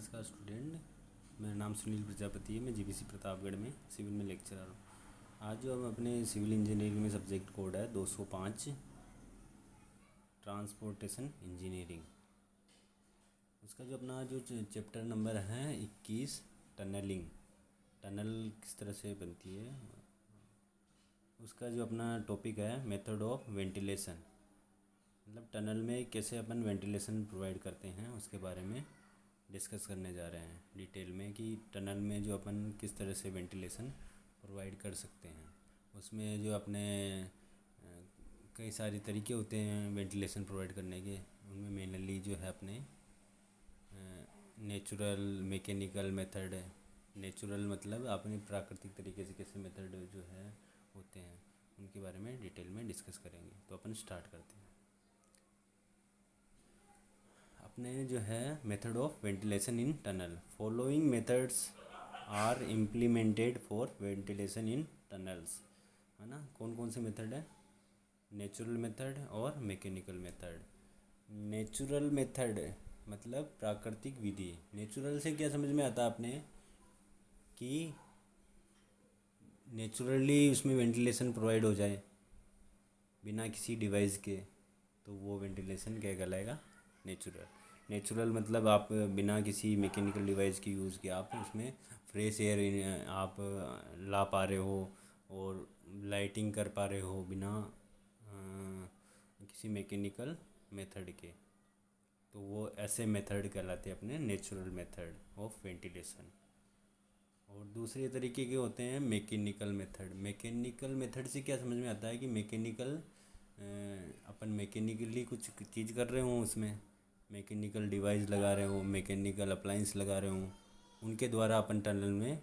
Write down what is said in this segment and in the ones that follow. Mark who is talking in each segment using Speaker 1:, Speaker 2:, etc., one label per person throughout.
Speaker 1: नमस्कार स्टूडेंट। मेरा नाम सुनील प्रजापति है। मैं जीबीसी प्रतापगढ़ में सिविल में लेक्चरर हूँ। आज जो हम अपने सिविल इंजीनियरिंग में सब्जेक्ट कोड है 205 ट्रांसपोर्टेशन इंजीनियरिंग, उसका जो अपना जो चैप्टर नंबर है 21 टनलिंग, टनल किस तरह से बनती है, उसका जो अपना टॉपिक है मेथड ऑफ वेंटिलेशन, मतलब टनल में कैसे अपन वेंटिलेशन प्रोवाइड करते हैं उसके बारे में डिस्कस करने जा रहे हैं डिटेल में कि टनल में जो अपन किस तरह से वेंटिलेशन प्रोवाइड कर सकते हैं। उसमें जो अपने कई सारे तरीके होते हैं वेंटिलेशन प्रोवाइड करने के। उनमें मेनली जो है अपने नेचुरल मैकेनिकल मेथड है। नेचुरल मतलब अपने प्राकृतिक तरीके से कैसे मेथड जो है होते हैं उनके बारे में डिटेल में डिस्कस करेंगे। तो अपन स्टार्ट करते हैं। अपने जो है method of ventilation in tunnel, following methods are implemented for ventilation in tunnels, है ना। कौन कौन से मेथड है? नेचुरल मेथड और मैकेनिकल मेथड। नेचुरल मेथड मतलब प्राकृतिक विधि। नेचुरल से क्या समझ में आता है आपने कि नेचुरली उसमें वेंटिलेशन प्रोवाइड हो जाए बिना किसी डिवाइस के, तो वो वेंटिलेशन क्या कहलाएगा? नेचुरल। नेचुरल मतलब आप बिना किसी मैकेनिकल डिवाइस की यूज़ के आप उसमें फ्रेश एयर आप ला पा रहे हो और लाइटिंग कर पा रहे हो बिना किसी मैकेनिकल मेथड के, तो वो ऐसे मेथड कहलाते हैं अपने नेचुरल मेथड ऑफ वेंटिलेशन। और दूसरे तरीके के होते हैं मैकेनिकल मेथड। मैकेनिकल मेथड से क्या समझ में आता है कि मैकेनिकल अपन मैकेनिकली कुछ चीज़ कर रहे हो, उसमें मैकेनिकल डिवाइस लगा रहे हो, मैकेनिकल अप्लाइंस लगा रहे हो, उनके द्वारा अपन टनल में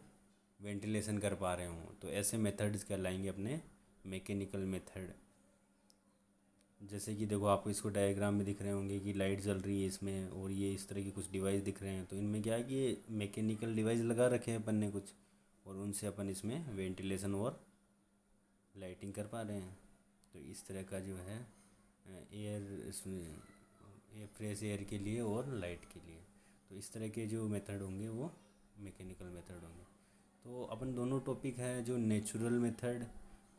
Speaker 1: वेंटिलेशन कर पा रहे हो, तो ऐसे मेथड्स कहलाएंगे अपने मैकेनिकल मेथड। जैसे कि देखो आपको इसको डायग्राम में दिख रहे होंगे कि लाइट जल रही है इसमें और ये इस तरह के कुछ डिवाइस दिख रहे हैं, तो इनमें क्या है कि मैकेनिकल डिवाइस लगा रखे हैं अपन ने कुछ, और उनसे अपन इसमें वेंटिलेशन और लाइटिंग कर पा रहे हैं। तो इस तरह का जो है एयर इसमें फ्रेश एयर के लिए और लाइट के लिए, तो इस तरह के जो मेथड होंगे वो मैकेनिकल मेथड होंगे। तो अपन दोनों टॉपिक है जो नेचुरल मेथड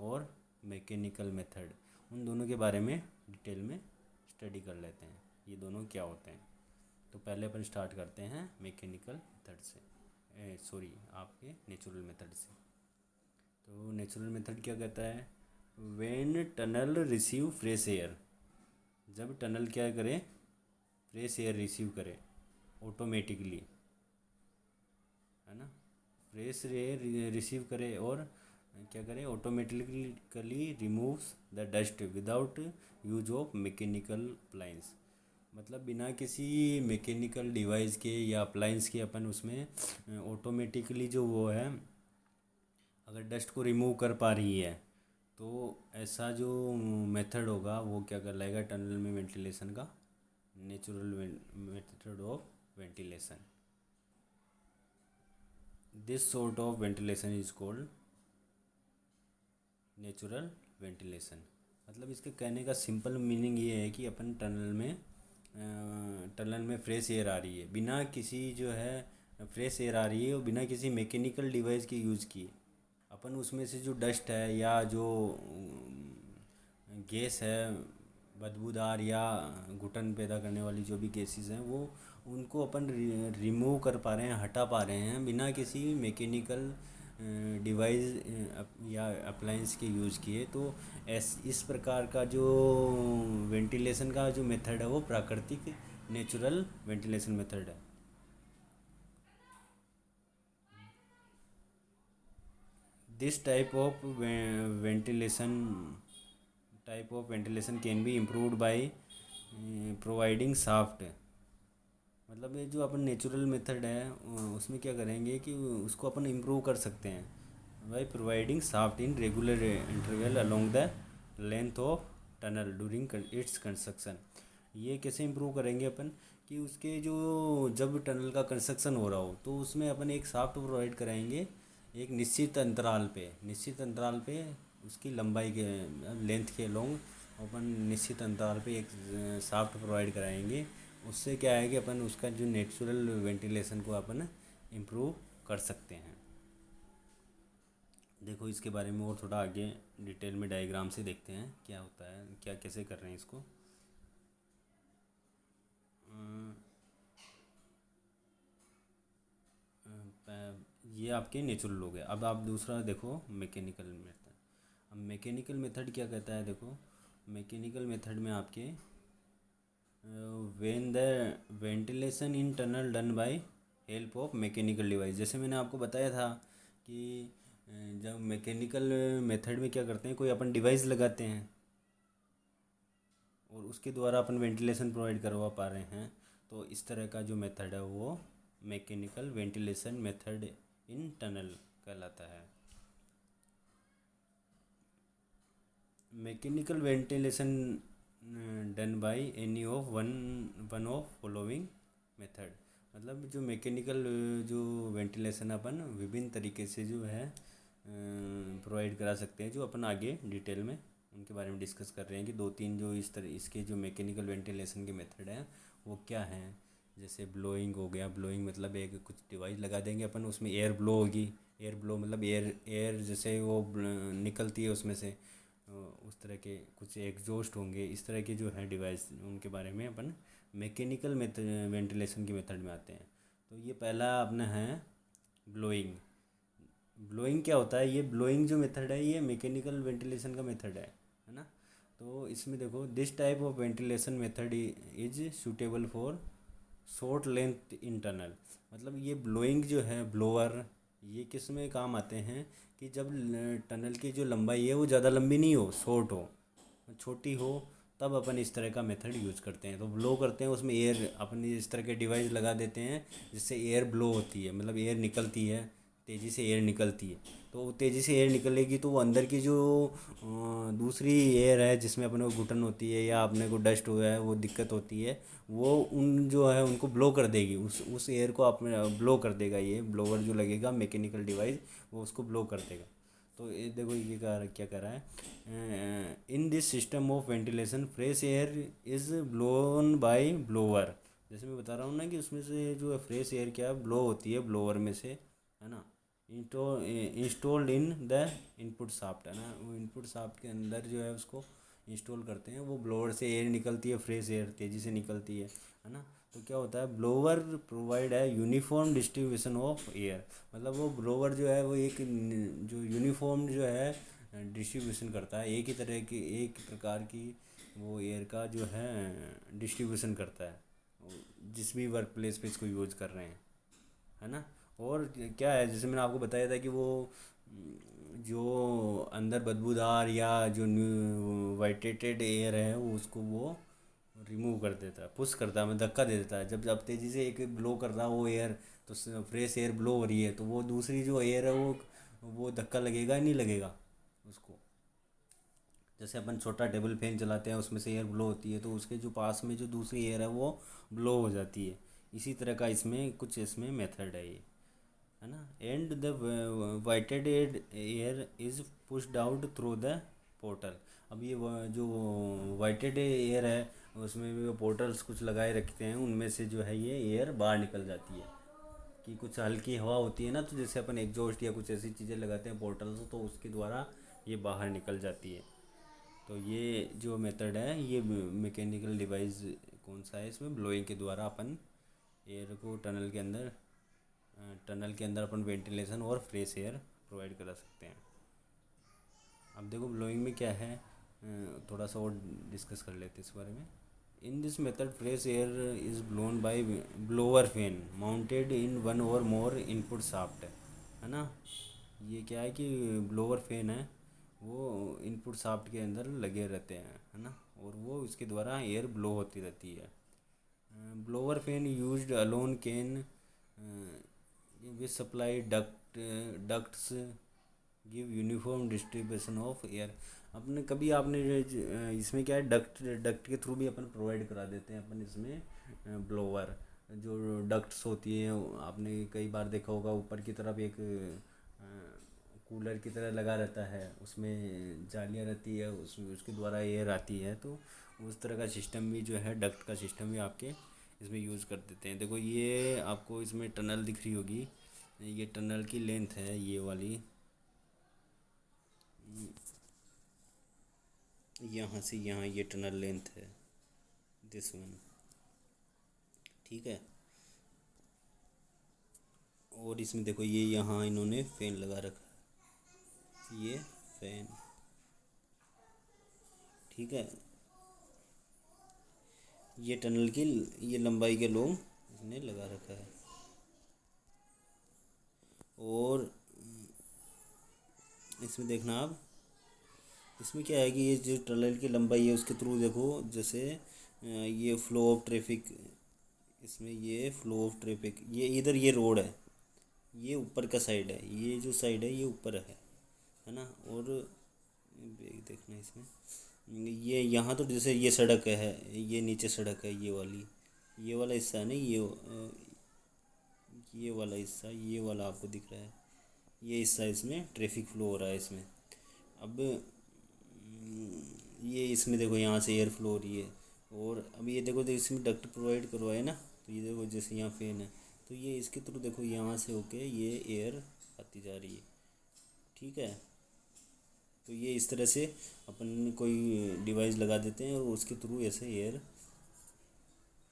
Speaker 1: और मैकेनिकल मेथड, उन दोनों के बारे में डिटेल में स्टडी कर लेते हैं ये दोनों क्या होते हैं। तो पहले अपन स्टार्ट करते हैं मैकेनिकल मेथड से, सॉरी आपके नेचुरल मेथड से। तो नेचुरल मेथड क्या कहता है? When tunnel receive fresh air, जब टनल क्या करे? फ्रेश एयर रिसीव करे ऑटोमेटिकली, है ना। फ्रेश एयर रिसीव करे और क्या करे? Automatically removes the dust without use of mechanical appliance, मतलब बिना किसी मैकेनिकल डिवाइस के या अप्लायंस के अपन उसमें ऑटोमेटिकली जो वो है अगर डस्ट को रिमूव कर पा रही है, तो ऐसा जो मेथड होगा वो क्या कहलाएगा टनल में वेंटिलेशन का? Natural method of ventilation. This sort of ventilation is called natural ventilation. मतलब इसके कहने का सिंपल मीनिंग ये है कि अपन टनल में फ्रेश एयर आ रही है बिना किसी जो है फ्रेश एयर आ रही है और बिना किसी मैकेनिकल डिवाइस के यूज़ किए, अपन उसमें से जो डस्ट है या जो गैस है बदबूदार या घुटन पैदा करने वाली जो भी गैसेस हैं वो उनको अपन रिमूव कर पा रहे हैं, हटा पा रहे हैं बिना किसी मैकेनिकल डिवाइस या अप्लायंस के यूज़ किए। तो इस प्रकार का जो वेंटिलेशन का जो मेथड है वो प्राकृतिक नेचुरल वेंटिलेशन मेथड है। This type of ventilation can be improved by providing shaft, मतलब ये जो अपन नेचुरल मेथड है उसमें क्या करेंगे कि उसको अपन इम्प्रूव कर सकते हैं by providing shaft in regular interval along the length of tunnel during its construction. ये कैसे इम्प्रूव करेंगे अपन कि उसके जो जब टनल का कंस्ट्रक्शन हो रहा हो तो उसमें अपन एक साफ्ट प्रोवाइड कराएंगे एक निश्चित अंतराल पे उसकी लंबाई के लेंथ के अलोंग अपन निश्चित अंतराल पे एक साफ्ट प्रोवाइड कराएंगे उससे क्या है कि अपन उसका जो नेचुरल वेंटिलेशन को अपन इम्प्रूव कर सकते हैं। देखो इसके बारे में और थोड़ा आगे डिटेल में डायग्राम से देखते हैं क्या होता है, क्या कैसे कर रहे हैं इसको। ये आपके नेचुरल हो गए। अब आप दूसरा देखो मैकेनिकल मेथड। अब मैकेनिकल मेथड क्या कहता है, देखो मैकेनिकल मेथड में आपके when the ventilation in tunnel done by help of mechanical device. जैसे मैंने आपको बताया था कि जब मैकेनिकल मेथड में क्या करते हैं, कोई अपन डिवाइस लगाते हैं और उसके द्वारा अपन वेंटिलेशन प्रोवाइड करवा पा रहे हैं, तो इस तरह का जो मेथड है वो mechanical ventilation method in tunnel कहलाता है। Mechanical ventilation done by any of one of following method. मतलब जो मैकेनिकल जो वेंटिलेशन अपन विभिन्न तरीके से जो है प्रोवाइड करा सकते हैं, जो अपन आगे डिटेल में उनके बारे में डिस्कस कर रहे हैं कि दो तीन जो इस तरह इसके जो मैकेनिकल वेंटिलेशन के मेथड हैं वो क्या हैं। जैसे ब्लोइंग हो गया, ब्लोइंग मतलब एक कुछ डिवाइस लगा देंगे अपन, उसमें एयर ब्लो होगी। एयर ब्लो मतलब एयर एयर जैसे वो निकलती है उसमें से, उस तरह के कुछ एग्जॉस्ट होंगे। इस तरह के जो है डिवाइस, उनके बारे में अपन मैकेनिकल वेंटिलेशन के मेथड में आते हैं। तो ये पहला अपना है ब्लोइंग। ब्लोइंग क्या होता है, ये ब्लोइंग जो मेथड है ये मैकेनिकल वेंटिलेशन का मेथड है ना। तो इसमें देखो this type of ventilation method is suitable for short length internal. मतलब ये ब्लोइंग जो है ब्लोअर, ये किस में काम आते हैं कि जब टनल की जो लंबाई है वो ज़्यादा लंबी नहीं हो, शॉर्ट हो, छोटी हो, तब अपन इस तरह का मेथड यूज करते हैं। तो ब्लो करते हैं उसमें एयर, अपन इस तरह के डिवाइस लगा देते हैं जिससे एयर ब्लो होती है, मतलब एयर निकलती है, तेज़ी से एयर निकलती है। तो तेज़ी से एयर निकलेगी तो वो अंदर की जो दूसरी एयर है जिसमें अपने को घुटन होती है या अपने को डस्ट हुआ है वो दिक्कत होती है, वो उन जो है उनको ब्लो कर देगी, उस एयर को अपने ब्लो कर देगा। ये ब्लोअर जो लगेगा मैकेनिकल डिवाइस वो उसको ब्लो कर देगा। तो ये देखो ये क्या कर रहा है, in this system of ventilation fresh air is blown by blower. जैसे मैं बता रहा हूँ ना कि उसमें से जो है फ्रेश एयर क्या ब्लो होती है ब्लोअर में से, है ना। Installed in the input shaft, है ना। वो इनपुट शाफ्ट के अंदर जो है उसको इंस्टॉल करते हैं, वो ब्लोअर से एयर निकलती है, फ्रेश एयर तेज़ी से निकलती है ना। तो क्या होता है, ब्लोअर प्रोवाइड है यूनिफॉर्म डिस्ट्रीब्यूशन ऑफ एयर। मतलब वो ब्लोअर जो है वो एक जो यूनिफॉर्म जो है डिस्ट्रीब्यूशन करता है, एक ही तरह की एक प्रकार की वो एयर का जो है डिस्ट्रीब्यूशन करता है, जिस भी वर्क प्लेस पे इसको यूज़ कर रहे हैं, है ना। और क्या है, जैसे मैंने आपको बताया था कि वो जो अंदर बदबूदार या जो वाइटेटेड एयर है वो उसको वो रिमूव कर देता है, पुश करता है, मतलब धक्का दे देता है। जब जब तेज़ी से एक ब्लो कर रहा है वो एयर, तो फ्रेश एयर ब्लो हो रही है, तो वो दूसरी जो एयर है वो धक्का लगेगा नहीं लगेगा उसको। जैसे अपन छोटा टेबल फैन चलाते हैं उसमें से एयर ब्लो होती है, तो उसके जो पास में जो दूसरी एयर है वो ब्लो हो जाती है। इसी तरह का इसमें कुछ इसमें मेथड है ये, है ना। And the vitiated air is pushed out through the portal. अब ये जो वाइटेड एयर है उसमें भी वो पोर्टल्स कुछ लगाए रखते हैं, उनमें से जो है ये एयर बाहर निकल जाती है। कि कुछ हल्की हवा होती है ना, तो जैसे अपन एग्जॉस्ट या कुछ ऐसी चीज़ें लगाते हैं पोर्टल्स, तो उसके द्वारा ये बाहर निकल जाती है। तो ये जो मेथड है ये मैकेनिकल डिवाइस कौन सा है, इसमें ब्लोइंग के द्वारा अपन एयर को टनल के अंदर अपन वेंटिलेशन और फ्रेश एयर प्रोवाइड करा सकते हैं। अब देखो ब्लोइंग में क्या है, थोड़ा सा और डिस्कस कर लेते हैं इस बारे में। In this method fresh air is blown by blower fan mounted in one और मोर इनपुट शाफ्ट, है ना। ये क्या है कि ब्लोअर फैन है वो इनपुट शाफ्ट के अंदर लगे रहते हैं, है ना, और वो इसके द्वारा एयर ब्लो होती रहती है। Blower fan used alone can which supply ducts give uniform distribution of air. अपने कभी आपने इसमें क्या है, डक्ट के थ्रू भी अपन प्रोवाइड करा देते हैं अपन इसमें ब्लोअर। जो डक्ट्स होती है आपने कई बार देखा होगा, ऊपर की तरफ एक कूलर की तरह लगा रहता है, उसमें जालियाँ रहती है, उसके द्वारा एयर आती है। तो उस तरह का सिस्टम भी जो है डक्ट का सिस्टम भी आपके इसमें यूज़ कर देते हैं। देखो ये आपको इसमें टनल दिख रही होगी, ये टनल की लेंथ है ये वाली, यहाँ से यहाँ ये टनल लेंथ है, दिस वन। ठीक है। और इसमें देखो ये यहाँ इन्होंने फैन लगा रखा है, ये फैन। ठीक है। ये टनल की ये लंबाई के लोग इसने लगा रखा है। और इसमें देखना आप, इसमें क्या है कि ये जो टनल की लंबाई है उसके थ्रू देखो, जैसे ये फ्लो ऑफ ट्रैफिक, इसमें ये फ्लो ऑफ ट्रैफिक, ये इधर ये रोड है, ये ऊपर का साइड है, ये जो साइड है ये ऊपर है ना। और देखना इसमें, ये यहाँ तो जैसे ये सड़क है, ये नीचे सड़क है, ये वाली, ये वाला हिस्सा है ना, ये वाला हिस्सा, ये वाला आपको दिख रहा है, ये हिस्सा इसमें ट्रैफिक फ्लो हो रहा है इसमें। अब ये इसमें देखो यहाँ से एयर फ्लो हो रही है। और अब ये देखो, इसमें डक्ट प्रोवाइड करवाए ना, तो ये देखो जैसे यहाँ फैन है, तो ये इसके थ्रू देखो यहाँ से होके ये एयर आती जा रही है। ठीक है। तो ये इस तरह से अपन कोई डिवाइस लगा देते हैं और उसके थ्रू ऐसे एयर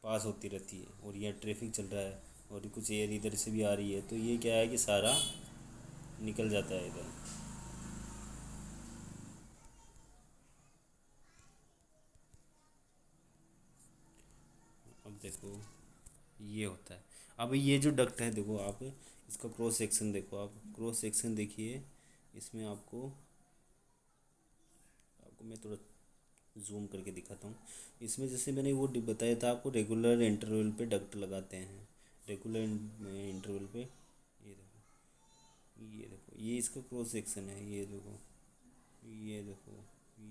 Speaker 1: पास होती रहती है। और यहाँ ट्रैफिक चल रहा है और कुछ एयर इधर से भी आ रही है, तो ये क्या है कि सारा निकल जाता है इधर। अब देखो ये होता है। अब ये जो डक्ट है देखो आप, इसका क्रॉस सेक्शन देखो, आप क्रॉस सेक्शन देखिए, इसमें आपको आपको मैं थोड़ा जूम करके दिखाता हूँ। इसमें जैसे मैंने वो बताया था आपको, रेगुलर इंटरवल पे डक्ट लगाते हैं, रेगुलर इंटरवल पे। ये देखो, ये देखो, ये इसका क्रॉस सेक्शन है, ये देखो, ये देखो,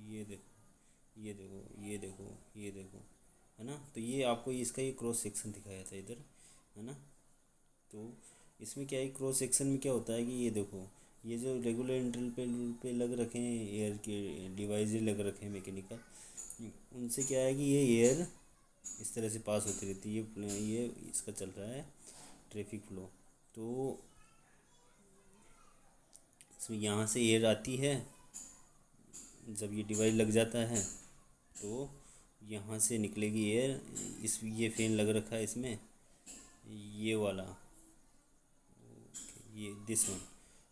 Speaker 1: ये देखो, ये देखो, ये देखो, ये देखो, है ना। तो ये आपको इसका ये क्रॉस सेक्शन दिखाया था इधर, है ना। तो इसमें क्या है, क्रॉस सेक्शन में क्या होता है कि ये देखो, ये जो रेगुलर इंटरवल पे लग रखे हैं एयर के डिवाइस लग रखे हैं मैकेनिकल, उनसे क्या है कि ये एयर इस तरह से पास होती रहती है। ये इसका चल रहा है ट्रैफिक फ्लो। तो इसमें यहाँ से एयर आती है, जब ये डिवाइस लग जाता है तो यहाँ से निकलेगी एयर। इस ये फैन लग रखा है इसमें, ये वाला, ये दिस वन,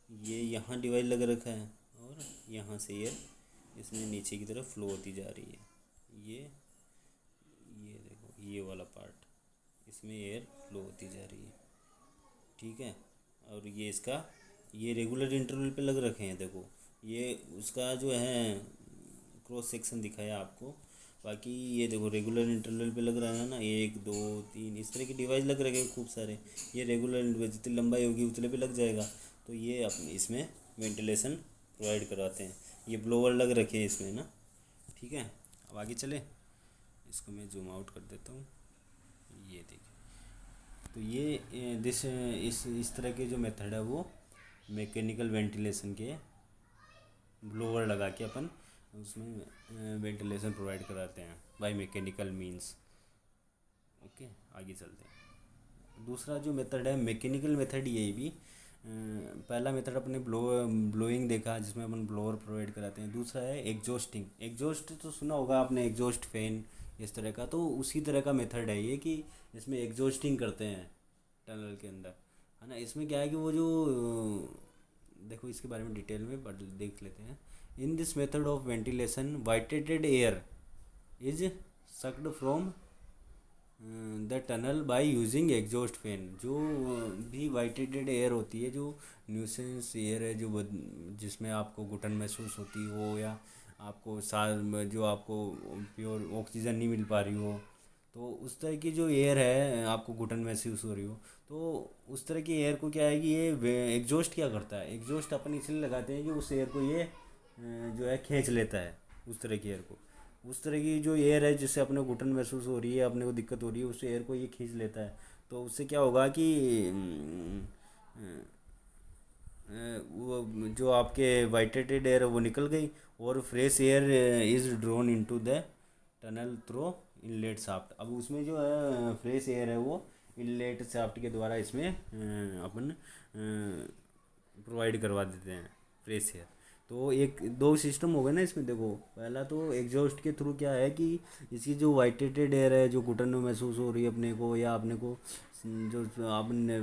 Speaker 1: ये यहाँ डिवाइस लग रखा है और यहाँ से एयर इसमें नीचे की तरफ फ्लो होती जा रही है। ये देखो, ये वाला पार्ट, इसमें एयर फ्लो होती जा रही है। ठीक है। और ये इसका ये रेगुलर इंटरवल पे लग रखे हैं देखो, ये उसका जो है क्रॉस सेक्शन दिखाया आपको। बाकी ये देखो रेगुलर इंटरवल पे लग रहा है ना, 1 2 3 इस तरह के डिवाइस लग रखे हैं खूब सारे। ये रेगुलर इंटरवल जितनी लंबाई होगी उतने पे लग जाएगा। तो ये अपने इसमें वेंटिलेशन प्रोवाइड कराते हैं। ये ब्लोअर लग रखे हैं इसमें ना। ठीक है। अब आगे चले, इसको मैं जूम आउट कर देता हूँ। ये देखिए, तो ये इस तरह के जो मेथड है वो मैकेनिकल वेंटिलेशन के, ब्लोअर लगा के अपन उसमें वेंटिलेशन प्रोवाइड कराते हैं बाय मैकेनिकल मींस। ओके, आगे चलते हैं। दूसरा जो मेथड है मैकेनिकल मेथड, ये भी पहला मेथड अपने ब्लोइंग देखा जिसमें अपन ब्लोअर प्रोवाइड कराते हैं। दूसरा है एग्जॉस्टिंग। एग्जॉस्ट तो सुना होगा आपने, एग्जॉस्ट फैन इस तरह का, तो उसी तरह का मेथड है ये कि इसमें एग्जॉस्टिंग करते हैं टनल के अंदर, है ना। इसमें क्या है कि वो जो देखो इसके बारे में डिटेल में देख लेते हैं। In this method of ventilation vitiated air is sucked from the tunnel by using exhaust fan. जो भी वाइटेटेड एयर होती है, जो न्यूसेंस एयर है, जो जिसमें आपको घुटन महसूस होती हो, या आपको सांस जो आपको प्योर ऑक्सीजन नहीं मिल पा रही हो, तो उस तरह की जो एयर है आपको घुटन महसूस हो रही हो, तो उस तरह की एयर को क्या है कि ये एग्जॉस्ट क्या करता है, एग्जॉस्ट अपन इसलिए लगाते हैं कि उस एयर को ये जो है खींच लेता है, उस तरह की एयर को। उस तरह की जो एयर है जिससे अपने को घुटन महसूस हो रही है, अपने को दिक्कत हो रही है, उस एयर को ये खींच लेता है। तो उससे क्या होगा कि वो जो आपके वाइटेटेड एयर है वो निकल गई, और fresh air is drawn into the tunnel through inlet shaft. अब उसमें जो है फ्रेश एयर है वो इनलेट शाफ्ट के द्वारा इसमें अपन प्रोवाइड करवा देते हैं फ्रेश एयर। तो एक दो सिस्टम हो गए ना इसमें। देखो पहला तो एग्जॉस्ट के थ्रू क्या है कि इसकी जो वाइटेटेड एयर है जो घुटन में महसूस हो रही है अपने को, या अपने को जो आपने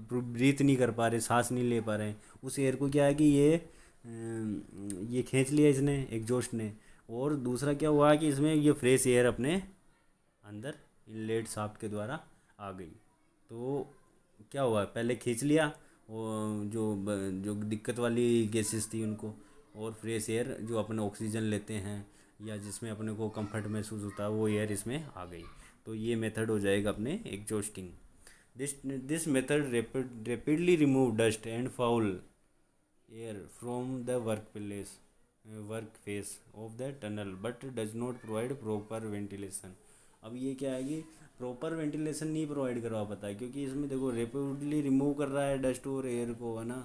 Speaker 1: ब्रीथ नहीं कर पा रहे, सांस नहीं ले पा रहे हैं, उस एयर को क्या है कि ये खींच लिया इसने एग्जॉस्ट ने। और दूसरा क्या हुआ कि इसमें ये फ्रेश एयर अपने अंदर इनलेट शाफ्ट के द्वारा आ गई। तो क्या हुआ, पहले खींच लिया और जो दिक्कत वाली गैसेस थी उनको, और फ्रेश एयर जो अपने ऑक्सीजन लेते हैं या जिसमें अपने को कंफर्ट महसूस होता है वो एयर इसमें आ गई। तो ये मेथड हो जाएगा अपने exhausting. This method rapidly remove dust and foul air from the work face of the tunnel but does not provide proper ventilation. अब ये क्या है कि प्रॉपर वेंटिलेशन नहीं प्रोवाइड करवा पाता है, क्योंकि इसमें देखो रेपिडली रिमूव कर रहा है डस्ट और एयर को, है ना।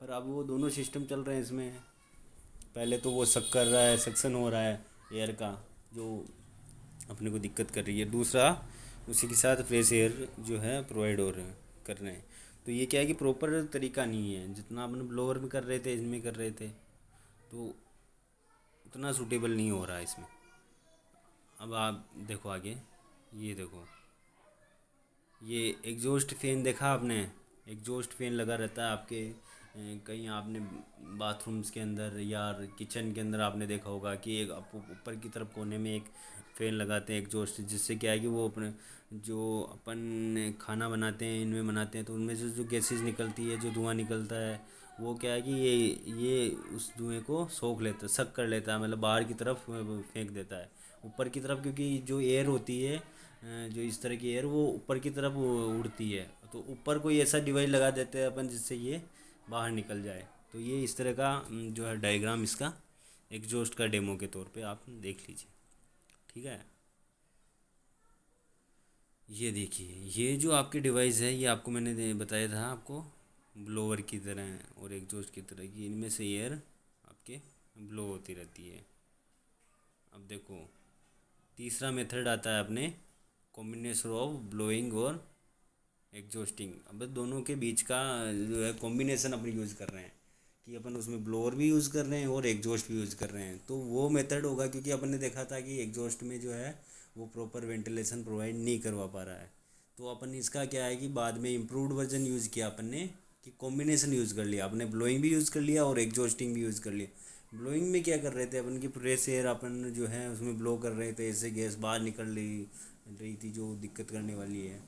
Speaker 1: पर अब वो दोनों सिस्टम चल रहे हैं इसमें। पहले तो वो सक कर रहा है, सक्शन हो रहा है एयर का, जो अपने को दिक्कत कर रही है। दूसरा उसी के साथ फ्रेश एयर जो है प्रोवाइड हो रहे हैं, कर रहे हैं। तो ये क्या है कि प्रॉपर तरीका नहीं है, जितना अपने ब्लोअर में कर रहे थे इसमें कर रहे थे, तो उतना सूटेबल नहीं हो रहा है इसमें। अब आप देखो आगे, ये देखो, ये एग्जॉस्ट फैन देखा आपने। एग्जॉस्ट फैन लगा रहता है आपके कहीं आपने बाथरूम्स के अंदर या किचन के अंदर आपने देखा होगा कि एक ऊपर की तरफ कोने में एक फ़ैन लगाते हैं एग्जॉस्ट, जिससे क्या है कि वो अपने जो अपन खाना बनाते हैं इनमें बनाते हैं तो उनमें से जो गैसेस निकलती है, जो धुआं निकलता है, वो क्या है कि ये उस धुएं को सोख लेता, सक कर लेता है, मतलब बाहर की तरफ फेंक देता है ऊपर की तरफ। क्योंकि जो एयर होती है जो इस तरह की एयर वो ऊपर की तरफ उड़ती है, तो ऊपर कोई ऐसा डिवाइस लगा देते हैं अपन जिससे ये बाहर निकल जाए। तो ये इस तरह का जो है डायग्राम इसका एग्जॉस्ट का डेमो के तौर पे आप देख लीजिए, ठीक है। ये देखिए, ये जो आपके डिवाइस है ये आपको मैंने बताया था आपको ब्लोअर की तरह और एग्जॉस्ट की तरह की, इनमें से एयर आपके ब्लो होती रहती है। अब देखो तीसरा मेथड आता है अपने कॉम्बिनेशन ऑफ ब्लोइंग और एग्जॉस्टिंग। अब दोनों के बीच का जो है कॉम्बिनेशन अपन यूज़ कर रहे हैं कि अपन उसमें ब्लोअर भी यूज़ कर रहे हैं और एग्जॉस्ट भी यूज़ कर रहे हैं। तो वो मेथड होगा, क्योंकि अपन ने देखा था कि एग्जॉस्ट में जो है वो प्रॉपर वेंटिलेशन प्रोवाइड नहीं करवा पा रहा है। तो अपन इसका क्या है कि बाद में इम्प्रूव्ड वर्जन यूज़ किया अपन ने, कि कॉम्बिनेशन यूज़ कर लिया अपने, ब्लोइंग भी यूज़ कर लिया और एग्जॉस्टिंग भी यूज़ कर लिया। ब्लोइंग में क्या कर रहे थे अपन की फ्रेश एयर अपन जो है उसमें ब्लो कर रहे थे, इससे गैस बाहर निकल रही थी जो दिक्कत करने वाली है।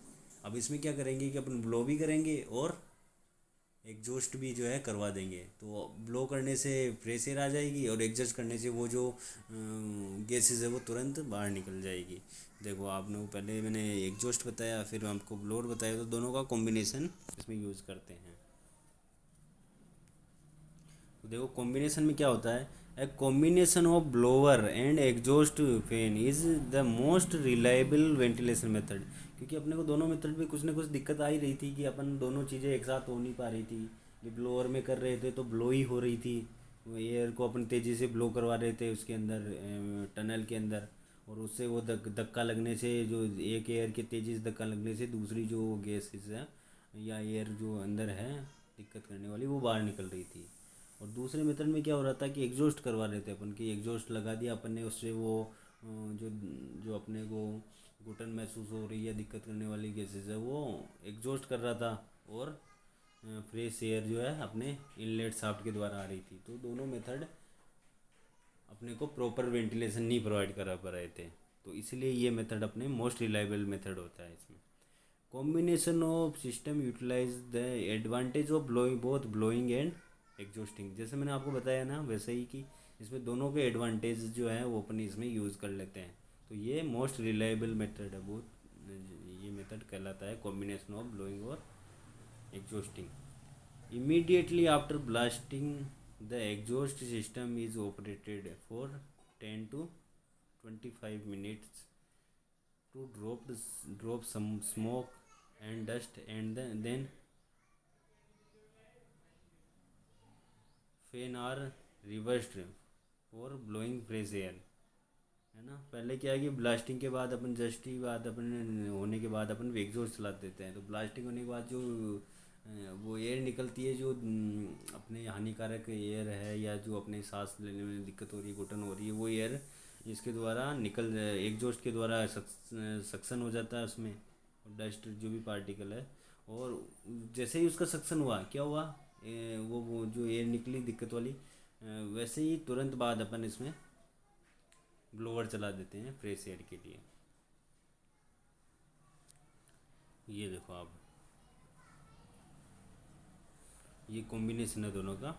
Speaker 1: अब इसमें क्या करेंगे कि अपन ब्लो भी करेंगे और एग्जॉस्ट भी जो है करवा देंगे। तो ब्लो करने से फ्रेश एयर आ जाएगी और एग्जॉस्ट करने से वो जो गैसेस है वो तुरंत बाहर निकल जाएगी। देखो आपने वो पहले मैंने एग्जॉस्ट बताया फिर आपको ब्लोअर बताया, तो दोनों का कॉम्बिनेशन इसमें यूज़ करते हैं। तो देखो कॉम्बिनेशन में क्या होता है, a combination of blower and exhaust fan is the most reliable ventilation method. क्योंकि अपने को दोनों मेथड में कुछ ना कुछ दिक्कत आ ही रही थी कि अपन दोनों चीज़ें एक साथ हो नहीं पा रही थी। कि ब्लोअर में कर रहे थे तो ब्लो ही हो रही थी, वो एयर को अपन तेज़ी से ब्लो करवा रहे थे उसके अंदर टनल के अंदर, और उससे वो धक्का लगने से जो एक एयर के तेज़ी से धक्का लगने से दूसरी जो गैसेस है या एयर जो अंदर है दिक्कत करने वाली वो बाहर निकल रही थी। और दूसरे मेथड में क्या हो रहा था कि एग्जॉस्ट करवा रहे थे अपन, कि एग्जॉस्ट लगा दिया अपन ने, उससे वो जो जो अपने को घुटन महसूस हो रही है दिक्कत करने वाली गैसेज है वो एग्जॉस्ट कर रहा था, और फ्रेश एयर जो है अपने इनलेट शाफ्ट के द्वारा आ रही थी। तो दोनों मेथड अपने को प्रॉपर वेंटिलेशन नहीं प्रोवाइड करा पा रहे थे। तो इसलिए ये मेथड अपने मोस्ट रिलायबल मेथड होता है इसमें। Combination of system utilize the advantage of blowing both blowing and exhausting. जैसे मैंने आपको बताया ना वैसे ही कि इसमें दोनों के एडवांटेज जो है वो अपन इसमें यूज़ कर लेते हैं। तो ये मोस्ट रिलायबल मेथड है बहुत, ये मेथड कहलाता है कॉम्बिनेशन ऑफ ब्लोइंग और exhausting. Immediately after blasting the exhaust system is operated for 10 to 25 minutes to drop some smoke and dust, and then fan are reversed for blowing fresh air है ना। पहले क्या है कि blasting के बाद अपन just ही बाद अपन होने के बाद अपन एग्जॉस्ट चला देते हैं, तो ब्लास्टिंग होने के बाद जो वो एयर निकलती है, जो अपने हानिकारक एयर है या जो अपने सांस लेने में दिक्कत हो रही है, घुटन हो रही है, वो एयर इसके द्वारा निकल एग्जॉस्ट के द्वारा सक्शन हो जाता है उसमें, डस्ट जो भी पार्टिकल है। और जैसे ही उसका सक्शन हुआ, क्या हुआ, वो जो एयर निकली दिक्कत वाली, वैसे ही तुरंत बाद अपन इसमें ब्लोअर चला देते हैं फ्रेश एयर के लिए। ये देखो आप, ये कॉम्बिनेशन है दोनों का।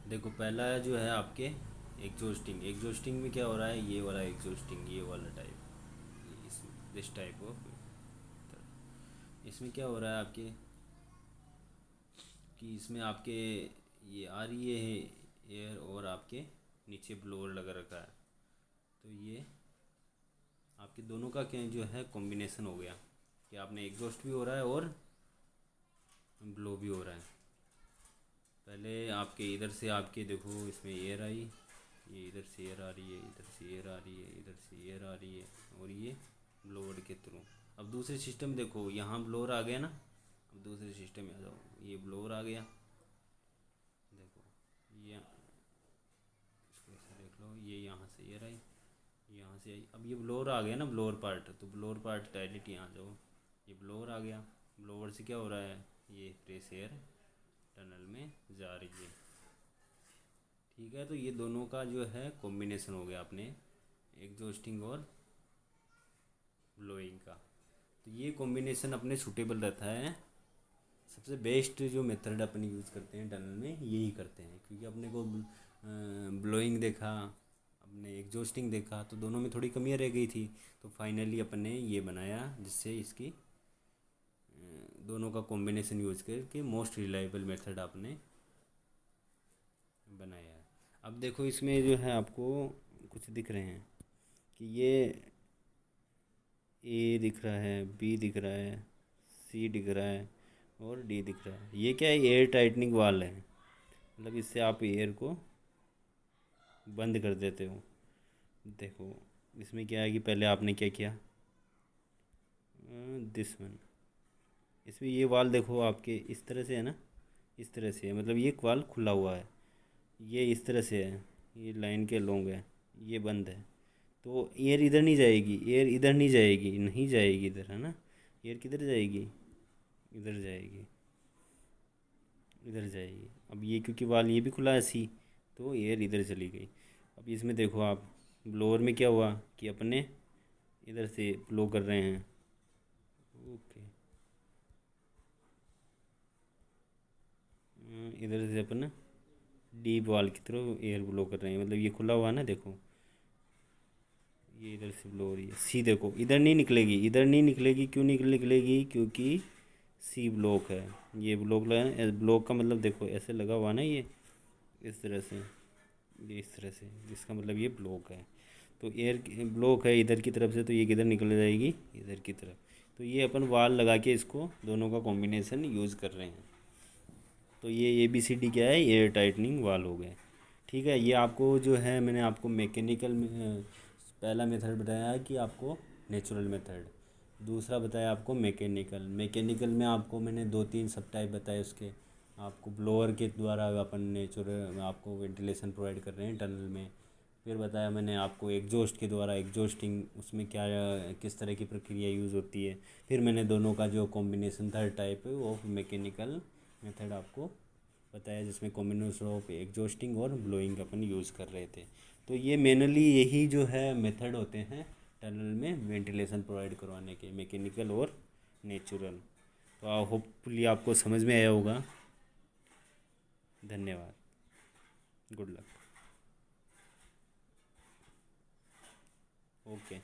Speaker 1: देखो पहला जो है आपके एग्जॉस्टिंग, एग्जॉस्टिंग में क्या हो रहा है, ये वाला एग्जॉस्टिंग, ये वाला टाइप, इस दिस टाइप ऑफ, इसमें क्या हो रहा है आपके कि इसमें आपके ये आ रही है एयर और आपके नीचे ब्लोअर लगा रखा है, तो ये आपके दोनों का क्या जो है कॉम्बिनेशन हो गया कि आपने एग्जॉस्ट भी हो रहा है और ब्लो भी हो रहा है। पहले आपके इधर से आपके देखो इसमें एयर आई, ये इधर से एयर आ रही है, इधर से एयर आ रही है, इधर से एयर आ रही है, और ये ब्लोअर के थ्रू। अब दूसरे सिस्टम देखो, यहाँ ब्लोअर आ गया ना, अब दूसरे सिस्टम में आ जाओ, ये ब्लोअर आ गया, देखो ये, इसको ऐसे देख लो, ये यहाँ से एयर आई, यहाँ से आई, अब ये ब्लोअर आ गया ना, ब्लोअर पार्ट, तो ब्लोअर पार्ट डायरेक्ट यहाँ जाओ, ये ब्लोअर आ गया, ब्लोअर से क्या हो रहा है, ये फ्रेश एयर टनल में जा रही है। ठीक है, तो ये दोनों का जो है कॉम्बिनेशन हो गया अपने एग्जॉस्टिंग और ब्लोइंग का। तो ये कॉम्बिनेशन अपने सूटेबल रहता है, सबसे बेस्ट जो मेथड अपन यूज़ करते हैं टनल में यही करते हैं, क्योंकि अपने को ब्लोइंग देखा, अपने एग्जॉस्टिंग देखा, तो दोनों में थोड़ी कमियां रह गई थी, तो फाइनली अपन ने ये बनाया जिससे इसकी दोनों का कॉम्बिनेशन यूज़ करके मोस्ट रिलायबल मेथड आपने बनाया है। अब देखो इसमें जो है आपको कुछ दिख रहे हैं कि ये ए दिख रहा है, बी दिख रहा है, सी दिख रहा है और डी दिख रहा है। ये क्या है, एयर टाइटनिंग वाल है, मतलब इससे आप एयर को बंद कर देते हो। देखो इसमें क्या है कि पहले आपने क्या किया, दिस वन, इसमें ये वाल देखो आपके इस तरह से है ना, इस तरह से है, मतलब ये वाल खुला हुआ है, ये इस तरह से है, ये लाइन के लॉन्ग है, ये बंद है, तो एयर इधर नहीं जाएगी, एयर इधर नहीं जाएगी, नहीं जाएगी इधर, है ना। एयर किधर जाएगी, इधर जाएगी, इधर जाएगी। अब ये क्योंकि वाल ये भी खुला है सी, तो एयर इधर चली गई। अब इसमें देखो आप, ब्लोअर में क्या हुआ कि अपने इधर से ब्लो कर रहे हैं, ओके, इधर से अपन डीप वाल की तरफ एयर ब्लो कर रहे हैं, मतलब ये खुला हुआ है ना, देखो ये इधर से ब्लो हो रही है, सी देखो इधर नहीं निकलेगी, इधर नहीं निकलेगी, क्यों निकलेगी, क्योंकि सी ब्लॉक है, ये ब्लॉक लगा है, ब्लॉक का मतलब देखो ऐसे लगा हुआ ना, ये इस तरह से, ये इस तरह से, जिसका मतलब ये ब्लॉक है, तो एयर ब्लॉक है इधर की तरफ से, तो ये किधर निकल जाएगी, इधर की तरफ। तो ये अपन वाल लगा के इसको दोनों का कॉम्बिनेशन यूज़ कर रहे हैं, तो ये ABCD क्या है, एयर टाइटनिंग वाल हो गए। ठीक है, ये आपको जो है मैंने आपको मैकेनिकल पहला मेथड बताया कि आपको नेचुरल मेथड, दूसरा बताया आपको मैकेनिकल। मैकेनिकल में आपको मैंने 2-3 सब टाइप बताए उसके, आपको ब्लोअर के द्वारा अपन नेचुरल आपको वेंटिलेशन प्रोवाइड कर रहे हैं टनल में। फिर बताया मैंने आपको एग्जॉस्ट के द्वारा एग्जॉस्टिंग, उसमें क्या किस तरह की प्रक्रिया यूज़ होती है। फिर मैंने दोनों का जो combination third type of mechanical method आपको बताया, जिसमें कॉम्बिनेशन ऑफ एग्जॉस्टिंग और ब्लोइंग अपन यूज़ कर रहे थे। तो ये मेनली यही जो है मेथड होते हैं टनल में वेंटिलेशन प्रोवाइड करवाने के, मैकेनिकल और नेचुरल। तो होपफुली आपको समझ में आया होगा। धन्यवाद, गुड लक, ओके।